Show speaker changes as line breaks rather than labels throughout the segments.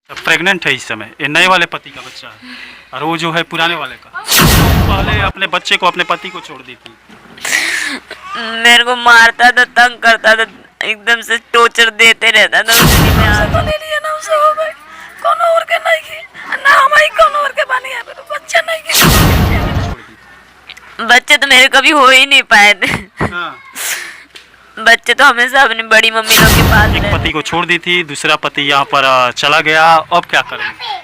Pregnant है इस समय, ये नए वाले पति का बच्चा है और वो जो है पुराने वाले का। पहले अपने बच्चे को अपने पति को छोड़ दी थी।
मेरे को मारता था, तंग करता था, एकदम से टॉर्चर देते रहता था।
ले लिया ना उसे हो गई, कौन और के नहीं की ना हमारी कौन और के बनी है, तो बच्चा नहीं की।
बच्चे तो मेरे कभी हो ही नहीं पाए थे।
हाँ।
बच्चे तो हमेशा अपनी बड़ी मम्मी लोग के पास
एक पति को छोड़ दी थी, दूसरा पति यहाँ पर चला गया, अब क्या करेंगे?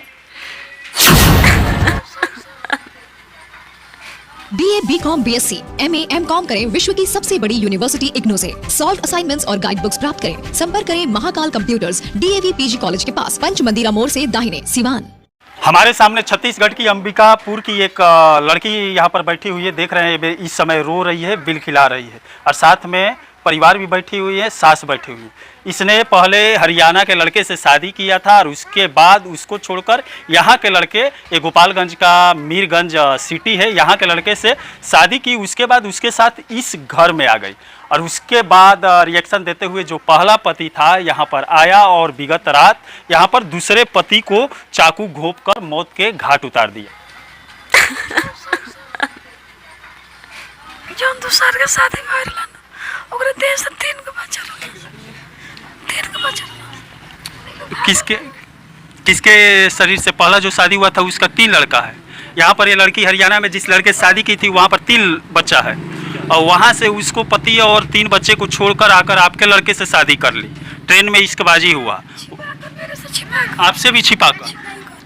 BA, BCom, BSc, MA, MCom करें विश्व की सबसे बड़ी यूनिवर्सिटी इग्नू से। सॉल्व असाइनमेंट्स और गाइड बुक्स प्राप्त करें। संपर्क करें Mahakal computers, DAV PG college के पास, पंच मंदिरा मोड़ से दाहिने, सिवान।
हमारे सामने छत्तीसगढ़ की अंबिकापुर की एक लड़की यहाँ पर बैठी हुई है, देख रहे हैं इस समय रो रही है, बिल खिला रही है और साथ में परिवार भी बैठी हुई है, सास बैठी हुई है। इसने पहले हरियाणा के लड़के से शादी किया था और उसके बाद उसको छोड़कर यहाँ के लड़के, ये गोपालगंज का मीरगंज सिटी है, यहाँ के लड़के से शादी की। उसके बाद उसके साथ इस घर में आ गई और उसके बाद रिएक्शन देते हुए जो पहला पति था यहाँ पर आया और विगत रात यहाँ पर दूसरे पति को चाकू घोंप कर मौत के घाट उतार दिया।
जौन दूसर के शादी भइल ना, ओकरे देह से तीन के बच्चा
किसके किसके शरीर से पहला जो शादी हुआ था उसका 3 लड़का है। यहाँ पर ये लड़की हरियाणा में जिस लड़के से शादी की थी वहाँ पर 3 बच्चा है और वहाँ से उसको पति और 3 बच्चे को छोड़कर आकर आपके लड़के से शादी कर ली। ट्रेन में इश्कबाजी हुआ, आपसे भी छिपा कर,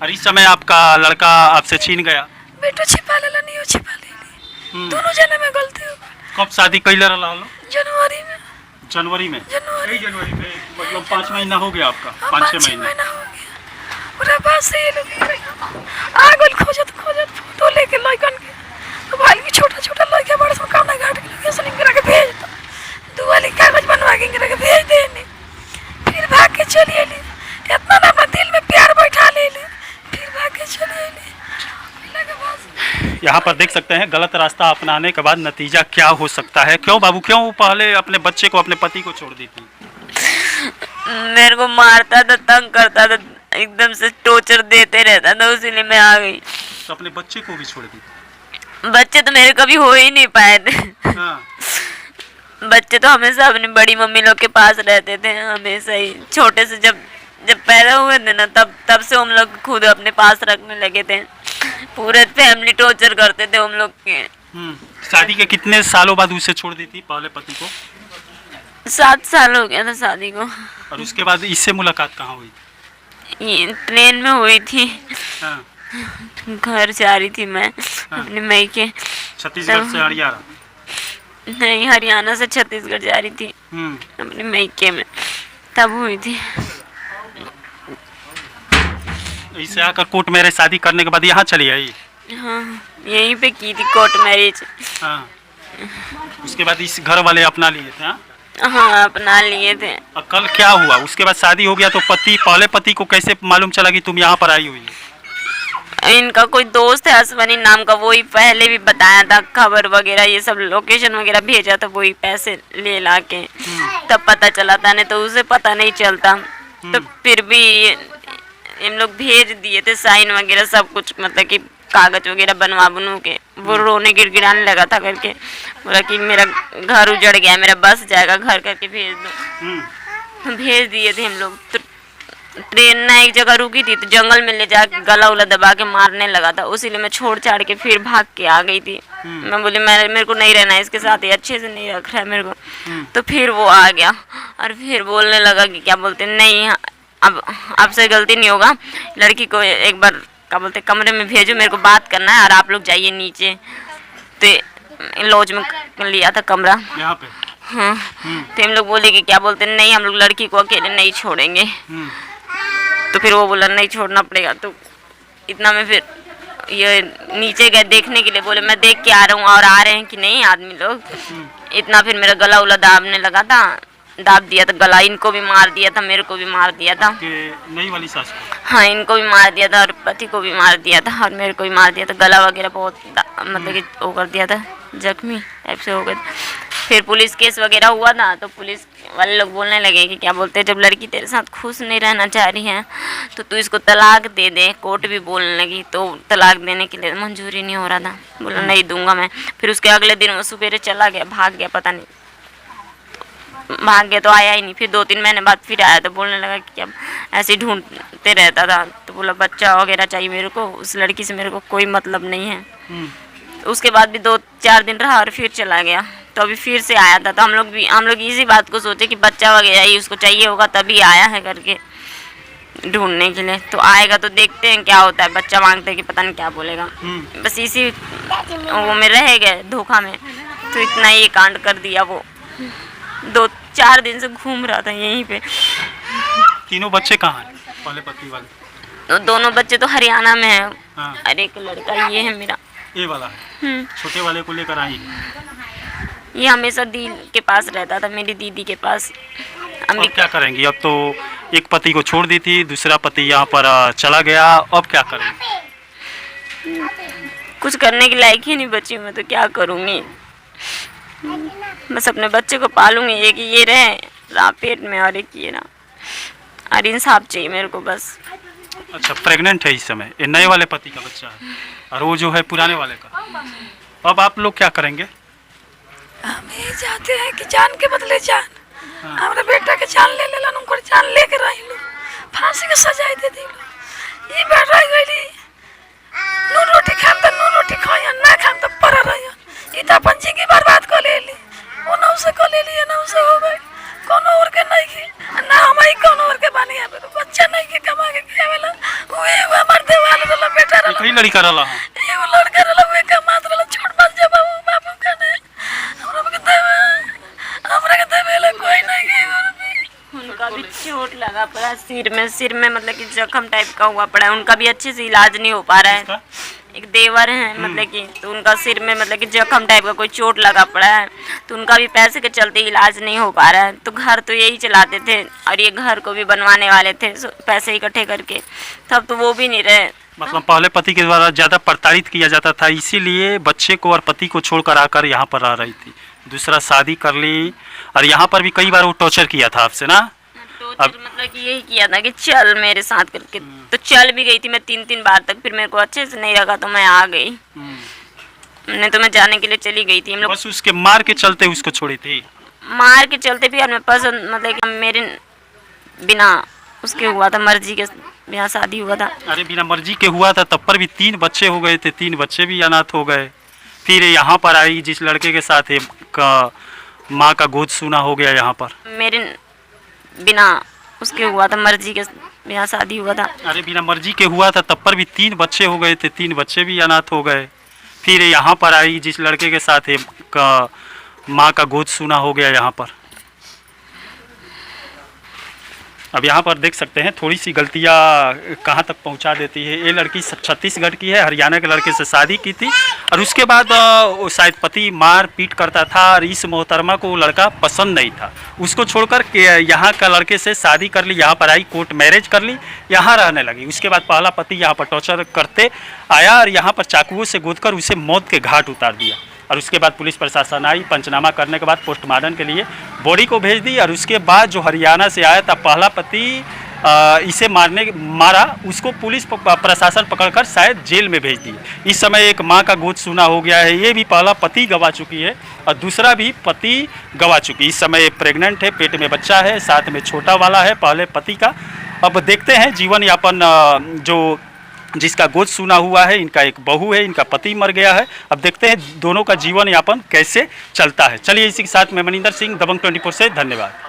और इस समय आपका लड़का आपसे छीन गया।
बेटो छिपा लेला, नहीं हो छिपा लेली, दोनों जने में गलती हो गई।
कब शादी कैले रहा?
जनवरी में।
जनवरी में? जनवरी में मतलब 5 महीना हो गया आपका? 5-6 महीना
हो गया। पूरा बस ये लोग आगल खोजत फोटो लेके लइकन के, तो भाई की छोटा लइका बड़ा सा काना घाट के लइका सलिम करा के भेज दो, दो वाली कागज बनवा के करा के भेज देनी, फिर भाग के चली आली। इतना ना अपना दिल में प्यार बैठा ले ली, फिर भाग के चली आली।
यहाँ पर देख सकते हैं गलत रास्ता अपनाने के बाद नतीजा क्या हो सकता है। क्यों बाबू, क्यों पहले अपने बच्चे को अपने पति को छोड़ दी थी?
मेरे को मारता था, तंग करता था, एकदम से टॉर्चर देते रहता था, इसीलिए मैं आ गई।
तो अपने बच्चे को भी छोड़ दी?
बच्चे तो मेरे कभी हो ही नहीं पाए थे।
हाँ।
बच्चे तो हमेशा अपनी बड़ी मम्मी लोग के पास रहते थे, हमेशा ही। छोटे से जब पैदा हुए थे ना, तब से हम लोग खुद अपने पास रखने लगे थे। पूरे फैमिली टॉर्चर करते थे हम लोग के।
शादी के कितने सालों बाद उसे छोड़ दी थी पहले पति को?
7 साल हो गया था शादी को।
और उसके बाद इससे मुलाकात कहाँ हुई?
ट्रेन में हुई थी।
हाँ।
घर जा रही थी मैं। हाँ। अपने मायके।
छत्तीसगढ़ से हरियाणा?
नहीं, हरियाणा से छत्तीसगढ़ जा रही थी अपने मायके में, तब हुई थी।
इसे आकर कोर्ट मैरिज शादी करने के बाद यहाँ चली आई?
हाँ, यहीं पे की थी कोर्ट मैरिज।
हाँ। उसके बाद इस घर वाले अपना लिए थे?
हाँ, अपना लिए थे।
और कल क्या हुआ? उसके बाद शादी हो गया तो पहले पति को कैसे मालूम चला कि तुम यहाँ पर आई हुई?
इनका कोई दोस्त है अश्वनी नाम का, वही पहले भी बताया था, खबर वगैरह ये सब लोकेशन वगैरह भेजा था, वही पैसे ले ला के तब पता चला था, नहीं तो उसे पता नहीं चलता। तो फिर भी इन लोग भेज दिए थे साइन वगैरह सब कुछ, मतलब कि कागज वगैरह बनवा के। वो रोने गिड़गिड़ाने लगा था करके, बोला कि मेरा घर उजड़ गया, मेरा बस जाएगा घर करके भेज दो। भेज दिए थे हम लोग। तो ट्रेन ना एक जगह रुकी थी, तो जंगल में ले जाके गला उला दबा के मारने लगा था, उसीलिए मैं छोड़ छाड़ के फिर भाग के आ गई थी। मैं बोली मेरे को नहीं रहना है इसके साथ, ये अच्छे से नहीं रख रहा है मेरे को। तो फिर वो आ गया और फिर बोलने लगा कि क्या बोलते नहीं, अब आपसे गलती नहीं होगा, लड़की को एक बार क्या बोलते कमरे में भेजो, मेरे को बात करना है और आप लोग जाइए नीचे। तो लॉज में लिया था कमरा
यहाँ पे।
हाँ। तो हम लोग बोले कि क्या बोलते नहीं, हम लोग लड़की को अकेले नहीं छोड़ेंगे। तो फिर वो बोला नहीं छोड़ना पड़ेगा। तो इतना में फिर ये नीचे गए देखने के लिए, बोले मैं देख के आ रहा हूँ और आ रहे हैं कि नहीं आदमी लोग। इतना फिर मेरा गला उला दाबने लगा था, दाब दिया था गला, इनको भी मार दिया था, मेरे को भी मार दिया था।
नई वाली सास को? हाँ,
इनको भी मार दिया था और पति को भी मार दिया था और मेरे को भी मार दिया था। गला वगैरह बहुत मतलब कि वो कर दिया था, जख्मी टाइप से हो गए। फिर पुलिस केस वगैरह हुआ था तो पुलिस वाले लोग बोलने लगे कि क्या बोलते हैं, जब लड़की तेरे साथ खुश नहीं रहना चाह रही है तो तू इसको तलाक दे दे। कोर्ट भी बोलने लगी तो तलाक देने के लिए मंजूरी नहीं हो रहा था, बोला नहीं दूंगा मैं। फिर उसके अगले दिन वो सवेरे चला गया, भाग गया, पता नहीं भाग गया तो आया ही नहीं। फिर 2-3 महीने बाद फिर आया तो बोलने लगा कि अब ऐसे ही ढूंढते रहता था। तो बोला बच्चा वगैरह चाहिए मेरे को, उस लड़की से मेरे को कोई मतलब नहीं है। उसके बाद भी 2-4 दिन रहा और फिर चला गया। तो अभी फिर से आया था तो हम लोग इसी बात को सोचे कि बच्चा वगैरह ही उसको चाहिए होगा तभी आया है करके ढूंढने के लिए। तो आएगा तो देखते हैं क्या होता है, बच्चा मांगते हैं कि पता नहीं क्या बोलेगा। बस इसी वो में रह गए धोखा में, तो इतना ही कांड कर दिया। वो 2-4 दिन से घूम रहा था यहीं पे।
तीनों बच्चे कहाँ हैं पहले पति वाले?
तो दोनों बच्चे तो हरियाणा में है।
हाँ।
और एक लड़का ये है मेरा।
ये वाला है, छोटे वाले को लेकर आई।
ये हमेशा दी के पास रहता था, मेरी दीदी के पास।
अब क्या करेंगी? अब तो एक पति को छोड़ दी थी, दूसरा पति यहाँ पर चला गया, अब क्या करेंगी?
कुछ करने के लायक ही नहीं बची मैं, तो क्या करूँगी? बस अपने बच्चे को पालूंगी, एक ये रहे पेट में और एक ये ना, और इंसाफ चाहिए मेरे को बस।
अच्छा, प्रेग्नेंट है इस समय, ये नए वाले पति का बच्चा है और वो जो है पुराने वाले का। अब आप लोग क्या करेंगे?
हम ये चाहते हैं कि जान के बदले जान, हमारे बेटा के जान ले लेलन, उनको जान लेके रही लो, फांसी के सजाए दे दी। ये बात रह गई, नून रोटी खाम तो नून रोटी खाया, ना खाम तो पड़ा रही। ये तो अपन जिंदगी बर्बाद कर ले ली, वो ना उसे कर ले ली, ना उसे हो गई, कौन और के नहीं की, ना हमारी कौन और के बानी है, बच्चा नहीं के कमा के खाए वाला, वो हमारे देवाल वाला बेटा रहा,
कई लड़का रहा है,
ये वो लड़का रहा, वो कमा रहा, छोड़ बस जा बाबू, बाबू का नहीं, हमरा के देवेला कोई नहीं के।
उनका भी चोट लगा पड़ा सिर में मतलब कि जख्म टाइप का हुआ पड़ा है, उनका भी अच्छे से इलाज नहीं हो पा रहा है। एक देवर है मतलब कि, तो उनका सिर में मतलब कि जख्म टाइप का कोई चोट लगा पड़ा है, तो उनका भी पैसे के चलते इलाज नहीं हो पा रहा है। तो घर तो यही चलाते थे और ये घर को भी बनवाने वाले थे पैसे इकट्ठे करके, तब तो वो भी नहीं रहे।
मतलब पहले पति के द्वारा ज़्यादा प्रताड़ित किया जाता था, इसीलिए बच्चे को और पति को छोड़कर आकर यहाँ पर आ रही थी। दूसरा शादी कर ली और यहाँ पर भी कई बार वो टॉर्चर किया था आपसे ना?
टॉर्चर मतलब कि यही किया था कि चल मेरे साथ करके, तो चल भी गई थी मैं 3-3 बार तक। फिर मेरे को अच्छे से नहीं लगा तो मैं आ गई, नहीं तो मैं जाने के लिए चली गई थी। हम लोग
बस उसके मार के चलते उसको छोड़ी थी,
मार के चलते भी, और मैं पसंद मतलब कि मेरे बिना उसके हुआ था, मर्जी के बिना शादी हुआ था।
अरे बिना मर्जी के हुआ था, तब पर भी 3 बच्चे हो गए थे, 3 बच्चे भी अनाथ हो गए। फिर यहाँ पर आई जिस लड़के के साथ है का माँ का गोद सूना हो गया यहाँ पर।
मेरे बिना उसके हुआ था, मर्जी के बिना शादी हुआ था।
अरे बिना मर्जी के हुआ था, तब पर भी 3 बच्चे हो गए थे, 3 बच्चे भी अनाथ हो गए। फिर यहाँ पर आई जिस लड़के के साथ है का माँ का गोद सूना हो गया यहाँ पर। अब यहाँ पर देख सकते हैं थोड़ी सी गलतियाँ कहाँ तक पहुँचा देती है। ये लड़की छत्तीसगढ़ की है, हरियाणा के लड़के से शादी की थी और उसके बाद शायद पति मार पीट करता था और इस मोहतरमा को वो लड़का पसंद नहीं था, उसको छोड़कर के यहाँ का लड़के से शादी कर ली, यहाँ पर आई, कोर्ट मैरिज कर ली, यहाँ रहने लगी। उसके बाद पहला पति यहाँ पर टॉर्चर करते आया और यहाँ पर चाकुओं से गोदकर उसे मौत के घाट उतार दिया। और उसके बाद पुलिस प्रशासन आई, पंचनामा करने के बाद पोस्टमार्टम के लिए बॉडी को भेज दी। और उसके बाद जो हरियाणा से आया था पहला पति इसे मारा, उसको पुलिस प्रशासन पकड़कर शायद जेल में भेज दी। इस समय एक माँ का गोद सूना हो गया है, ये भी पहला पति गवा चुकी है और दूसरा भी पति गवा चुकी। इस समय प्रेग्नेंट है, पेट में बच्चा है, साथ में छोटा वाला है पहले पति का। अब देखते हैं जीवन यापन जो जिसका गोद सूना हुआ है, इनका एक बहू है, इनका पति मर गया है। अब देखते हैं दोनों का जीवन यापन कैसे चलता है। चलिए इसी के साथ मैं मनिंदर सिंह, दबंग 24 से धन्यवाद।